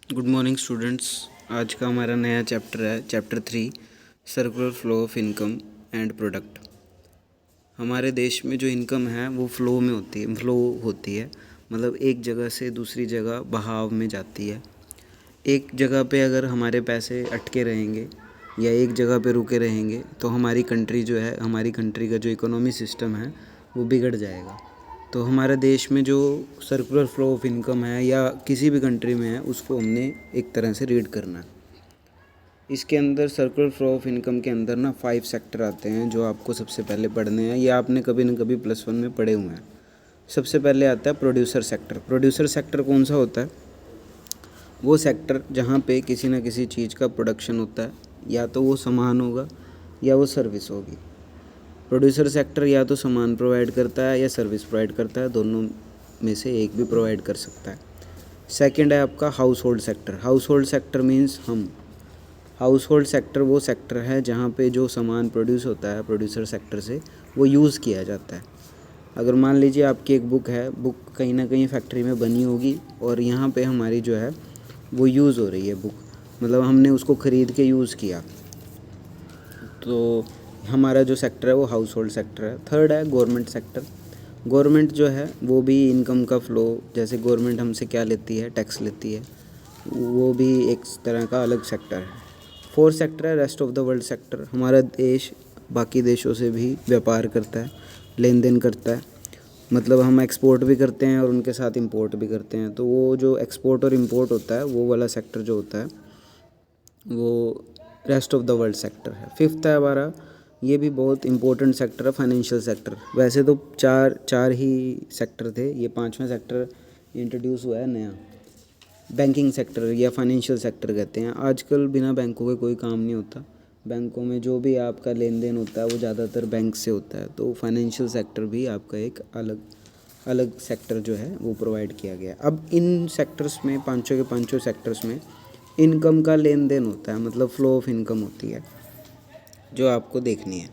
Good morning students. आज का हमारा नया चैप्टर है chapter 3, circular flow of income and product. हमारे देश में जो इनकम है वो फ्लो होती है, मतलब एक जगह से दूसरी जगह बहाव में जाती है। एक जगह पे अगर हमारे पैसे अटके रहेंगे या एक जगह पे रुके रहेंगे तो हमारी कंट्री का जो इकोनॉमी सिस्टम है वो बिगड़ जाएगा। तो हमारे देश में जो सर्कुलर फ्लो ऑफ इनकम है या किसी भी कंट्री में है उसको हमने एक तरह से रीड करना है। इसके अंदर सर्कुलर फ्लो ऑफ इनकम के अंदर ना 5 सेक्टर आते हैं जो आपको सबसे पहले पढ़ने हैं या आपने कभी न कभी +1 में पढ़े हुए हैं। सबसे पहले आता है प्रोड्यूसर सेक्टर। प्रोड्यूसर सेक्टर कौन सा होता है? वो सेक्टर जहाँ पे किसी न किसी चीज़ का प्रोडक्शन होता है, या तो वो सामान होगा या वो सर्विस होगी। प्रोड्यूसर सेक्टर या तो सामान प्रोवाइड करता है या सर्विस प्रोवाइड करता है, दोनों में से एक भी प्रोवाइड कर सकता है। सेकंड है आपका house hold sector. House hold sector means house hold sector वो सेक्टर है जहाँ पे जो सामान प्रोड्यूस होता है प्रोड्यूसर सेक्टर से वो यूज़ किया जाता है। अगर मान लीजिए आपकी एक बुक है, बुक कहीं ना कहीं फैक्ट्री में बनी होगी और यहाँ पे हमारी जो है वो यूज़ हो रही है बुक, मतलब हमने उसको ख़रीद के यूज़ किया, तो हमारा जो सेक्टर है वो हाउस होल्ड सेक्टर है। थर्ड है गवर्नमेंट सेक्टर। गवर्नमेंट जो है वो भी इनकम का फ़्लो, जैसे गवर्नमेंट हमसे क्या लेती है, टैक्स लेती है, वो भी एक तरह का अलग सेक्टर है। फोर्थ सेक्टर है rest of the world sector. हमारा देश बाकी देशों से भी व्यापार करता है, लेन देन करता है, मतलब हम एक्सपोर्ट भी करते हैं और उनके साथ इंपोर्ट भी करते हैं। तो वो जो एक्सपोर्ट और इंपोर्ट होता है वो वाला सेक्टर जो होता है वो rest of the world sector है। फिफ्थ है हमारा, ये भी बहुत इंपॉर्टेंट सेक्टर है, फाइनेंशियल सेक्टर। वैसे तो चार ही सेक्टर थे, ये पांचवा सेक्टर इंट्रोड्यूस हुआ है नया, बैंकिंग सेक्टर या फाइनेंशियल सेक्टर कहते हैं। आजकल बिना बैंकों के कोई काम नहीं होता, बैंकों में जो भी आपका लेन देन होता है वो ज़्यादातर बैंक से होता है। तो फाइनेंशियल सेक्टर भी आपका एक अलग अलग सेक्टर जो है वो प्रोवाइड किया गया है। अब इन सेक्टर्स में, पांचों के पांचों सेक्टर्स में इनकम का लेन देन होता है, मतलब फ्लो ऑफ इनकम होती है जो आपको देखनी है।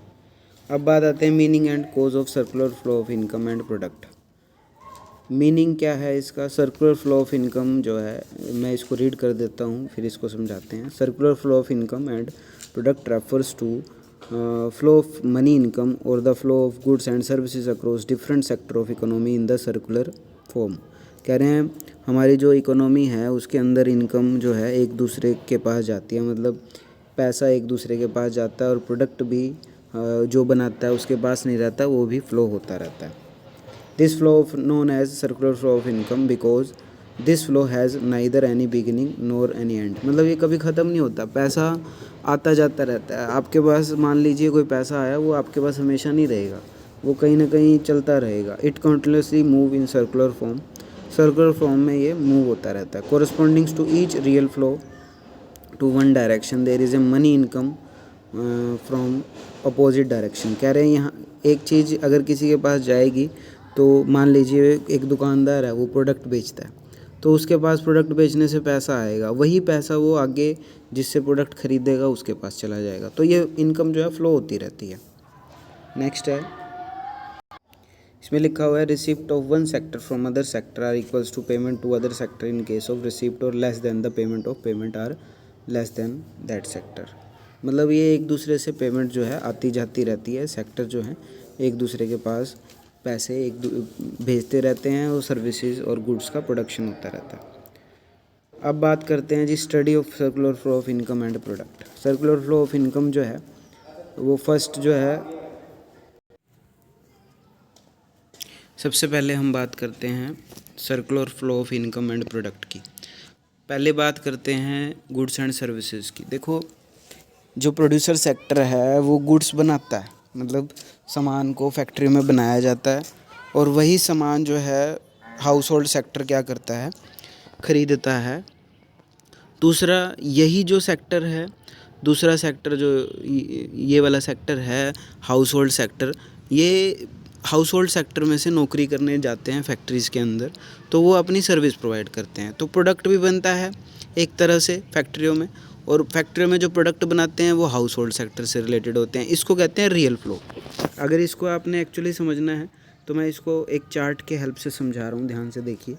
अब बात आते हैं meaning and cause of circular flow of income and product. Meaning क्या है इसका? सर्कुलर फ्लो ऑफ इनकम जो है, मैं इसको रीड कर देता हूँ फिर इसको समझाते हैं। Circular flow of income and product refers to flow of money income और the flow of goods and services across different sector of economy in the circular form. कह रहे हैं हमारी जो इकोनॉमी है उसके अंदर इनकम जो है एक दूसरे के पास जाती है, मतलब पैसा एक दूसरे के पास जाता है और प्रोडक्ट भी जो बनाता है उसके पास नहीं रहता, वो भी फ्लो होता रहता है। This flow of known as circular flow of income because this flow has neither any beginning nor any end. मतलब ये कभी ख़त्म नहीं होता, पैसा आता जाता रहता है। आपके पास मान लीजिए कोई पैसा आया, वो आपके पास हमेशा नहीं रहेगा, वो कहीं ना कहीं चलता रहेगा। It continuously move in circular form. Circular form में ये मूव होता रहता है। Correspondings to each real flow to one direction there is a money income from opposite direction. कह रहे हैं यहाँ एक चीज़ अगर किसी के पास जाएगी, तो मान लीजिए एक दुकानदार है, वो प्रोडक्ट बेचता है, तो उसके पास प्रोडक्ट बेचने से पैसा आएगा, वही पैसा वो आगे जिससे प्रोडक्ट खरीदेगा उसके पास चला जाएगा। तो ये इनकम जो है फ्लो होती रहती है। नेक्स्ट है, इसमें लिखा हुआ है receipt of one sector from other sector are equals to payment to other sector in case of receipt or less than the payment of payment are less than that sector. मतलब ये एक दूसरे से पेमेंट जो है आती जाती रहती है, सेक्टर जो है एक दूसरे के पास पैसे भेजते रहते हैं और सर्विसेज और गुड्स का प्रोडक्शन होता रहता है। अब बात करते हैं जी study of circular flow of income and product. Circular flow of income जो है वो फर्स्ट जो है, सबसे पहले हम बात करते हैं circular flow of income and product की। पहले बात करते हैं गुड्स एंड सर्विसेज की। देखो, जो प्रोड्यूसर सेक्टर है वो गुड्स बनाता है, मतलब सामान को फैक्ट्री में बनाया जाता है और वही सामान जो है हाउस होल्ड सेक्टर क्या करता है, ख़रीदता है। दूसरा यही जो सेक्टर है, दूसरा सेक्टर जो ये वाला सेक्टर है हाउस होल्ड सेक्टर, ये हाउस होल्ड सेक्टर में से नौकरी करने जाते हैं फैक्ट्रीज़ के अंदर, तो वो अपनी सर्विस प्रोवाइड करते हैं। तो प्रोडक्ट भी बनता है एक तरह से फैक्ट्रियों में, और फैक्ट्री में जो प्रोडक्ट बनाते हैं वो हाउस होल्ड सेक्टर से रिलेटेड होते हैं। इसको कहते हैं रियल फ्लो। अगर इसको आपने एक्चुअली समझना है तो मैं इसको एक चार्ट के हेल्प से समझा रहा हूँ, ध्यान से देखिए।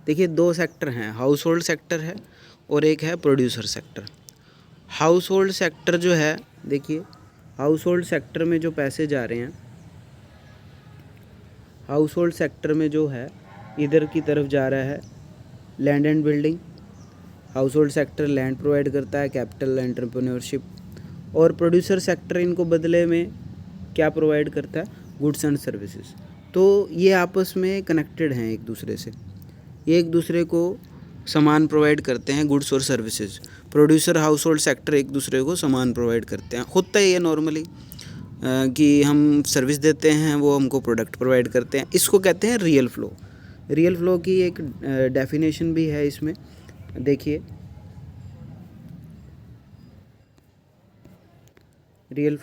देखिए दो सेक्टर हैं, हाउस होल्ड सेक्टर है और एक है producer sector. House hold sector जो है, देखिए हाउस होल्ड सेक्टर में जो पैसे जा रहे हैं, हाउस होल्ड सेक्टर में जो है इधर की तरफ जा रहा है land and building. House hold sector land provide करता है, कैपिटल, एंटरप्रेन्योरशिप। और प्रोड्यूसर सेक्टर इनको बदले में क्या प्रोवाइड करता है, गुड्स एंड सर्विसेज। तो ये आपस में कनेक्टेड हैं एक दूसरे से, ये एक दूसरे को सामान प्रोवाइड करते हैं, गुड्स और services. Producer house hold sector एक दूसरे को सामान प्रोवाइड करते हैं, होता है ये नॉर्मली कि हम सर्विस देते हैं, वो हमको प्रोडक्ट प्रोवाइड करते हैं। इसको कहते हैं रियल फ्लो। रियल फ्लो की एक डेफिनेशन भी है इसमें, देखिए रियल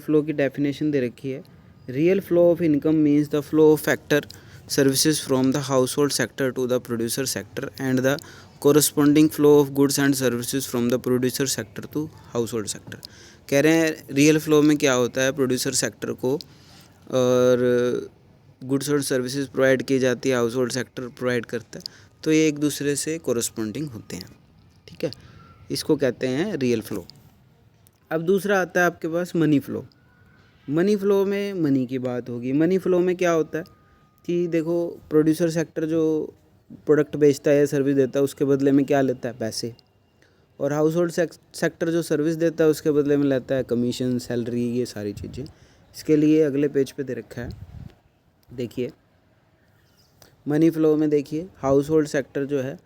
फ्लो की डेफिनेशन दे रखी है। Real flow of income means the flow of factor services from the household sector to the producer sector and the corresponding flow of goods and services from the producer sector to household sector. कह रहे हैं real flow में क्या होता है, producer sector को और goods और सर्विसेज प्रोवाइड की जाती है, हाउस होल्ड सेक्टर प्रोवाइड करता है, तो ये एक दूसरे से कोरस्पॉन्डिंग होते हैं, ठीक है। इसको कहते हैं रियल फ्लो। अब दूसरा आता है आपके पास मनी फ्लो। मनी फ्लो में मनी की बात होगी। मनी फ्लो में क्या होता है कि देखो प्रोड्यूसर सेक्टर जो प्रोडक्ट बेचता है या सर्विस देता है उसके बदले में क्या लेता है, पैसे। और हाउस होल्ड सेक्टर जो सर्विस देता है उसके बदले में लेता है कमीशन, सैलरी, ये सारी चीज़ें। इसके लिए अगले पेज पे दे रखा है, देखिए मनी फ्लो में देखिए हाउस होल्ड सेक्टर जो है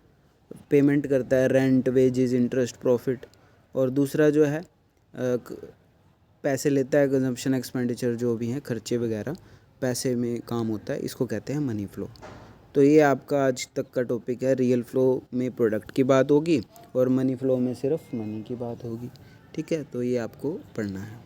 पेमेंट करता है रेंट, वेजेस, इंटरेस्ट, प्रॉफिट। और दूसरा जो है पैसे लेता है, कंजम्पशन एक्सपेंडिचर जो भी हैं, खर्चे वगैरह, पैसे में काम होता है, इसको कहते हैं मनी फ्लो। तो ये आपका आज तक का टॉपिक है। रियल फ्लो में प्रोडक्ट की बात होगी और मनी फ्लो में सिर्फ मनी की बात होगी, ठीक है। तो ये आपको पढ़ना है।